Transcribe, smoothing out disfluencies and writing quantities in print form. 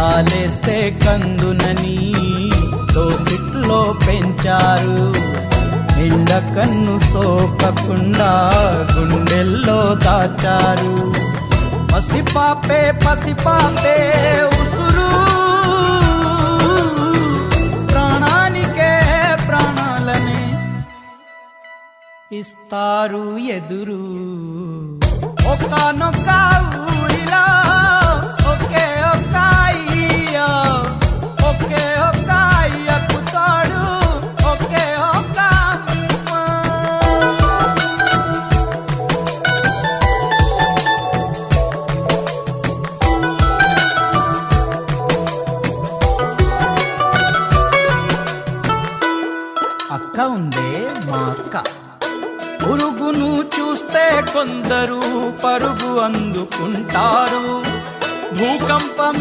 కాలేస్తే కందునని దోసిట్లో పెంచారు. ఎండ కన్ను సోకకుండా గుండెల్లో దాచారు. పసిపాపే పసిపాపే ఉసురు, ప్రాణానికే ప్రాణాలనే ఇస్తారు ఎదురు. ఒక్కనొక్క ఊరిలో ఒకే ఒక్క అయ్య, ఒకే ఒక్క అయ్యకు తోడు ఒకే ఒక్క అమ్మ. అక్క ఉందే మా అక్క, పురుగును చూస్తే కొందరు పరుగు అందుకుంటారు. భూకంపం